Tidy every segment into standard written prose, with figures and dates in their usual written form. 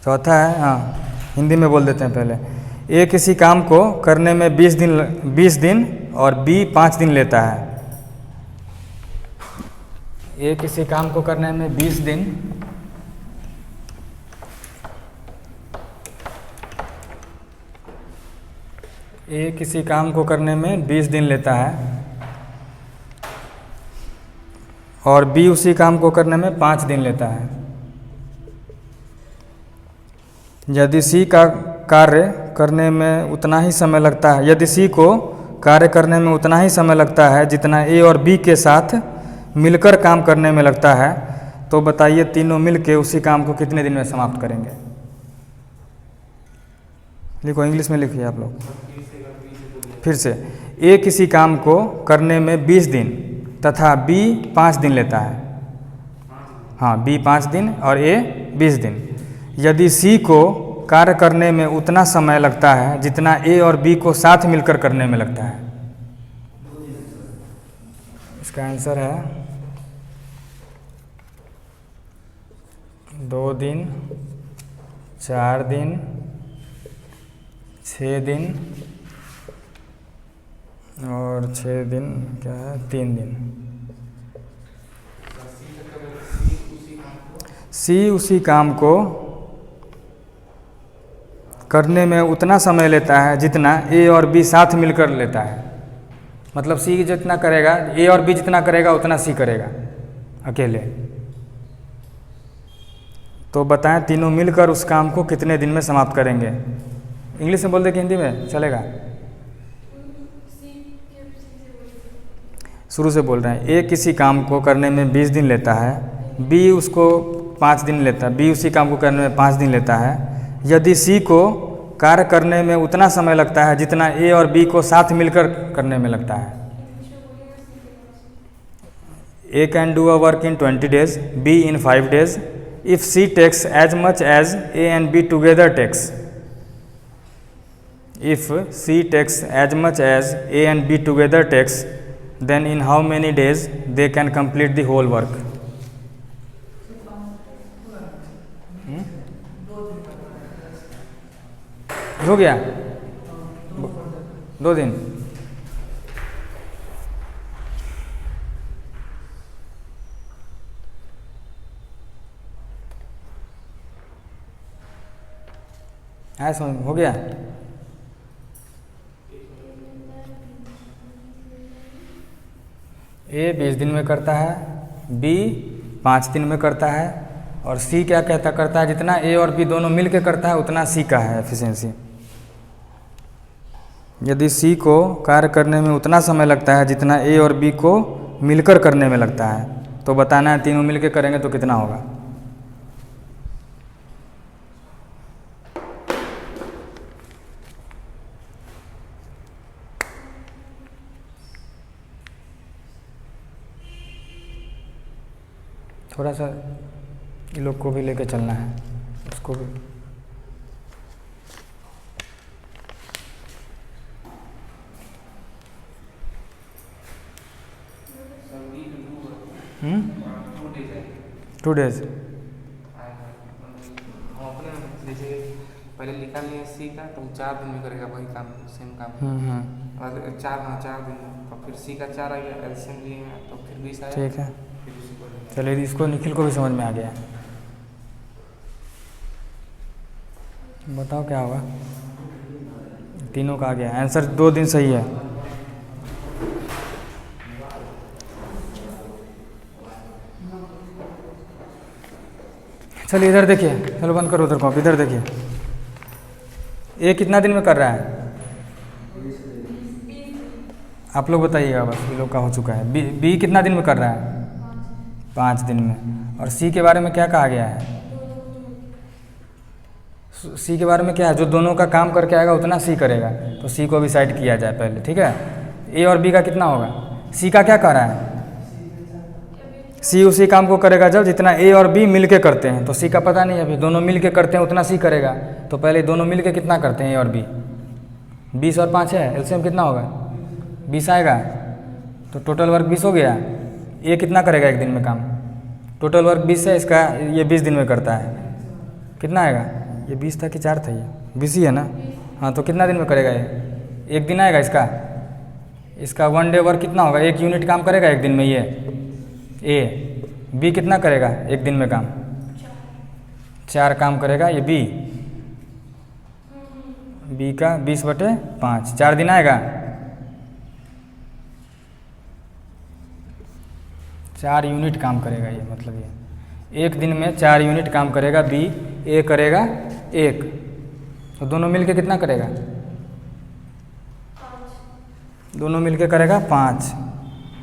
चौथा है, हाँ हिंदी में बोल देते हैं पहले। ए किसी काम को करने में 20 दिन और बी 5 दिन लेता है। ए किसी काम को करने में 20 दिन ए किसी काम को करने में 20 दिन लेता है और बी उसी काम को करने में 5 दिन लेता है। यदि सी का कार्य करने में उतना ही समय लगता है, यदि सी को कार्य करने में उतना ही समय लगता है जितना ए और बी के साथ मिलकर काम करने में लगता है, तो बताइए तीनों मिलके उसी काम को कितने दिन में समाप्त करेंगे। लिखो, इंग्लिश में लिखिए आप लोग। फिर से, ए किसी काम को करने में 20 दिन तथा बी 5 दिन लेता है। हाँ, बी 5 दिन और ए 20 दिन। यदि सी को कार्य करने में उतना समय लगता है जितना ए और बी को साथ मिलकर करने में लगता है। इसका आंसर है 2 दिन, 4 दिन, 6 दिन और 6 दिन क्या है, 3 दिन। सी उसी काम को करने में उतना समय लेता है जितना ए और बी साथ मिलकर लेता है। मतलब सी जितना करेगा, ए और बी जितना करेगा उतना सी करेगा अकेले। तो बताएं तीनों मिलकर उस काम को कितने दिन में समाप्त करेंगे। इंग्लिश में बोल दे कि हिंदी में चलेगा? शुरू से बोल रहे हैं। ए किसी काम को करने में 20 दिन लेता है, बी उसको 5 दिन लेता है, बी उसी काम को करने में 5 दिन लेता है। यदि सी को कार्य करने में उतना समय लगता है जितना ए और बी को साथ मिलकर करने में लगता है। A can do a work in 20 days, B in 5 days, if C takes as much as A and B together takes. If C takes as much as A and B together takes, then in how many days they can complete the whole work? हो गया 2 दिन। है समझ, हो गया। ए 20 दिन में करता है, बी 5 दिन में करता है और सी क्या करता है, जितना ए और बी दोनों मिल के करता है उतना सी का है एफिशिएंसी। यदि सी को कार्य करने में उतना समय लगता है जितना ए और बी को मिलकर करने में लगता है, तो बताना है तीनों मिल के करेंगे तो कितना होगा। थोड़ा सा ये लोग को भी लेके चलना है, उसको भी। टू डेज पहले लिखा नहीं है सी का, तो 4 दिन में करेगा वही काम, सेम काम। और 4 दिन तो फिर सी का 4 आ गया, एलसीएम लिए हैं तो फिर 20 आया। ठीक है, चलिए इसको निखिल को भी समझ में आ गया। बताओ क्या होगा। तीनों का आ गया आंसर, 2 दिन सही है। चलिए इधर देखिए, चलो बंद करो उधर कॉपी, इधर देखिए। ए कितना दिन में कर रहा है आप लोग बताइएगा, बस ये लोग का हो चुका है। बी कितना दिन में कर रहा है? 5 दिन में। और सी के बारे में क्या कहा गया है? सी के बारे में क्या है, जो दोनों का काम करके आएगा उतना सी करेगा, तो सी को भी साइड किया जाए पहले, ठीक है। ए और बी का कितना होगा? सी का क्या कर रहा है? सी उसी काम को करेगा जब जितना ए और बी मिल के करते हैं, तो सी का पता नहीं, अभी दोनों मिल के करते हैं उतना सी करेगा। तो पहले दोनों मिल के कितना करते हैं ए और बी? 20 और 5 है, एलसीएम कितना होगा? 20 आएगा, तो टोटल वर्क 20 हो गया। ए कितना करेगा एक दिन में काम? टोटल वर्क 20 है, इसका ये 20 दिन में करता है, कितना आएगा? ये 20 था कि 4 था? ये 20 ही है ना। हाँ, तो कितना दिन में करेगा ये? एक दिन आएगा इसका 1 डे वर्क कितना होगा? 1 यूनिट काम करेगा एक दिन में ये ए। बी कितना करेगा एक दिन में काम? 4 काम करेगा ये बी का 20/5, 4 दिन आएगा। 4 यूनिट काम करेगा ये, मतलब ये एक दिन में 4 यूनिट काम करेगा बी। ए करेगा 1, तो दोनों मिलके कितना करेगा? दोनों मिलके करेगा 5।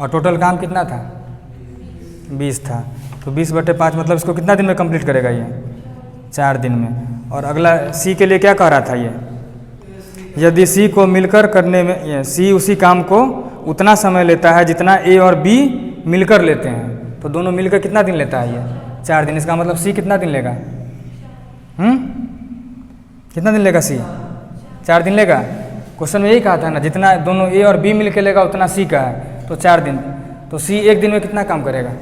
और टोटल काम कितना था? 20 था। तो 20/5 मतलब इसको कितना दिन में कंप्लीट करेगा ये? 4 दिन में। और अगला सी के लिए क्या कह रहा था ये? यदि सी को मिलकर करने में सी उसी काम को उतना समय लेता है जितना ए और बी मिलकर लेते हैं, तो दोनों मिलकर कितना दिन लेता है ये? 4 दिन। इसका मतलब सी कितना दिन लेगा? कितना दिन लेगा सी? 4 दिन लेगा। क्वेश्चन में यही कहा था ना, जितना दोनों ए और बी मिलकर लेगा उतना सी का है, तो 4 दिन। तो सी एक दिन में कितना काम करेगा?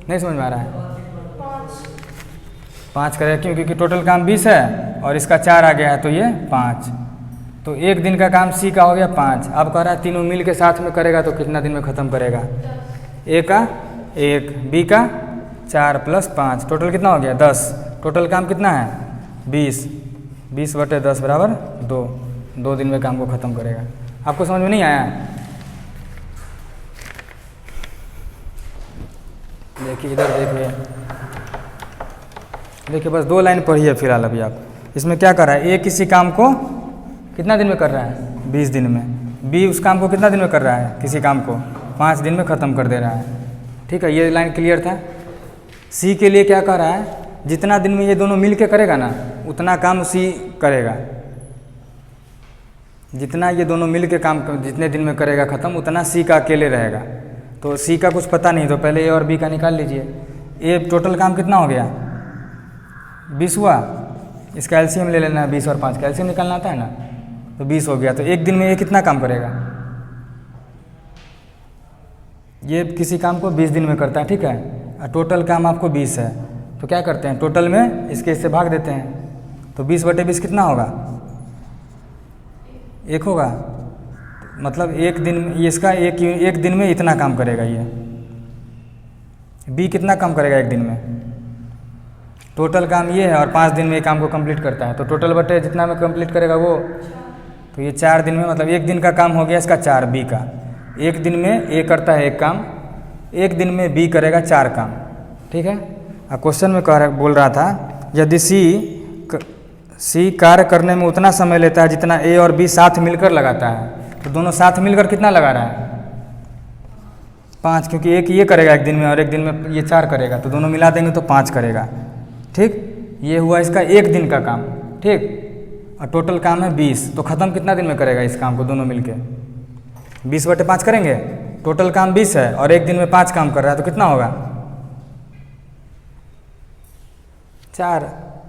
नहीं समझ में आ रहा है? 5 करेगा। क्यों? क्योंकि टोटल काम 20 है और इसका 4 आ गया है, तो ये 5। तो एक दिन का काम सी का हो गया 5। अब कह रहा है तीनों मिल के साथ में करेगा तो कितना दिन में ख़त्म करेगा? ए का 1, बी का 4 + 5, टोटल कितना हो गया? 10। टोटल काम कितना है? 20। 20/10 बराबर 2। 2 दिन में काम को ख़त्म करेगा। आपको समझ में नहीं आया? देखिए इधर देखिए बस 2 लाइन पढ़िए फिलहाल अभी आप। इसमें क्या कर रहा है? ए किसी काम को कितना दिन में कर रहा है? 20 दिन में। बी उस काम को कितना दिन में कर रहा है? किसी काम को 5 दिन में ख़त्म कर दे रहा है। ठीक है, ये लाइन क्लियर था। सी के लिए क्या कह रहा है? जितना दिन में ये दोनों मिल के करेगा ना उतना काम सी करेगा। जितना ये दोनों मिल के काम जितने दिन में करेगा ख़त्म, उतना सी का अकेले रहेगा। तो सी का कुछ पता नहीं, तो पहले ए और बी का निकाल लीजिए। ए टोटल काम कितना हो गया? 20 हुआ। इसका एलसीएम ले लेना है, 20 और 5 का एलसीएम निकालना आता है ना, तो 20 हो गया। तो एक दिन में ये कितना काम करेगा? ये किसी काम को 20 दिन में करता है, ठीक है। और टोटल काम आपको 20 है, तो क्या करते हैं? टोटल में इसके इससे भाग देते हैं, तो 20/20 कितना होगा? 1 होगा। मतलब एक दिन में इसका एक दिन में इतना काम करेगा ये। बी कितना काम करेगा एक दिन में? टोटल काम ये है और 5 दिन में ये काम को कंप्लीट करता है, तो टोटल बटे जितना में कंप्लीट करेगा वो, तो ये 4 दिन में, मतलब एक दिन का काम हो गया इसका 4 बी का। एक दिन में ए करता है 1 काम, एक दिन में बी करेगा 4 काम, ठीक है। क्वेश्चन में बोल रहा था यदि सी कार्य करने में उतना समय लेता है जितना ए और बी साथ मिलकर लगाता है, तो दोनों साथ मिलकर कितना लगा रहा है? 5, क्योंकि एक ये करेगा एक दिन में और एक दिन में ये 4 करेगा, तो दोनों मिला देंगे तो 5 करेगा, ठीक। ये हुआ इसका एक दिन का काम, ठीक। और टोटल काम है 20, तो ख़त्म कितना दिन में करेगा इस काम को दोनों मिलके? 20/5 करेंगे। टोटल काम 20 है और एक दिन में 5 काम कर रहा है, तो कितना होगा?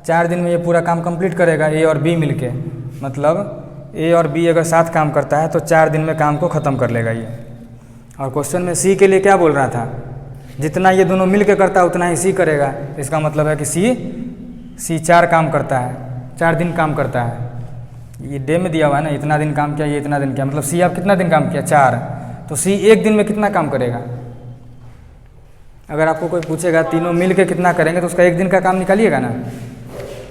4 दिन में ये पूरा काम कंप्लीट करेगा ए और बी मिलके। मतलब ए और बी अगर साथ काम करता है तो 4 दिन में काम को ख़त्म कर लेगा ये। और क्वेश्चन में सी के लिए क्या बोल रहा था? जितना ये दोनों मिल के करता है उतना ही सी करेगा। इसका मतलब है कि सी 4 काम करता है, 4 दिन काम करता है। ये डे में दिया हुआ है ना, इतना दिन काम किया, ये इतना दिन किया, मतलब सी आप कितना दिन काम किया? 4। तो सी एक दिन में कितना काम करेगा? अगर आपको कोई पूछेगा तीनों मिल के कितना करेंगे, तो उसका एक दिन का काम निकालिएगा ना।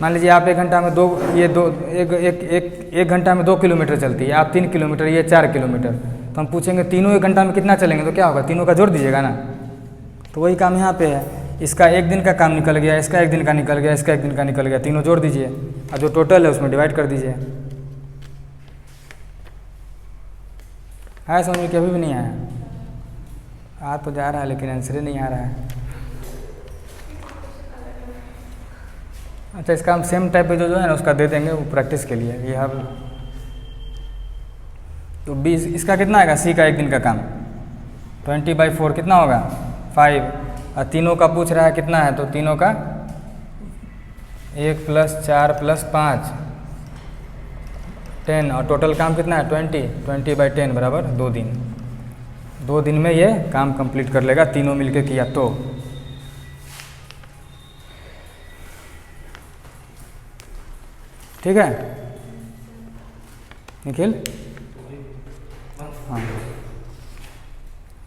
मान लीजिए आप 1 घंटा में एक घंटा में 2 किलोमीटर चलती है, आप 3 किलोमीटर, ये 4 किलोमीटर, तो हम पूछेंगे तीनों 1 घंटा में कितना चलेंगे, तो क्या होगा? तीनों का जोड़ दीजिएगा ना। तो वही काम यहाँ पे है, इसका एक दिन का काम निकल गया, इसका एक दिन का निकल गया, इसका एक दिन का निकल गया, तीनों जोड़ दीजिए और जो टोटल है उसमें डिवाइड कर दीजिए। आया समझ में कि अभी भी नहीं आया? आ तो जा रहा है लेकिन आंसर ही नहीं आ रहा है। अच्छा, इसका हम सेम टाइप पे जो है ना उसका दे देंगे, वो प्रैक्टिस के लिए। ये हम तो 20, इसका कितना आएगा? सी का एक दिन का काम 20/4 कितना होगा? 5। और तीनों का पूछ रहा है कितना है, तो तीनों का 1 + 4 + 5 10, और टोटल काम कितना है? 20/10 बराबर 2 दिन। 2 दिन में ये काम कंप्लीट कर लेगा, तीनों मिलके किया तो। ठीक है निखिल।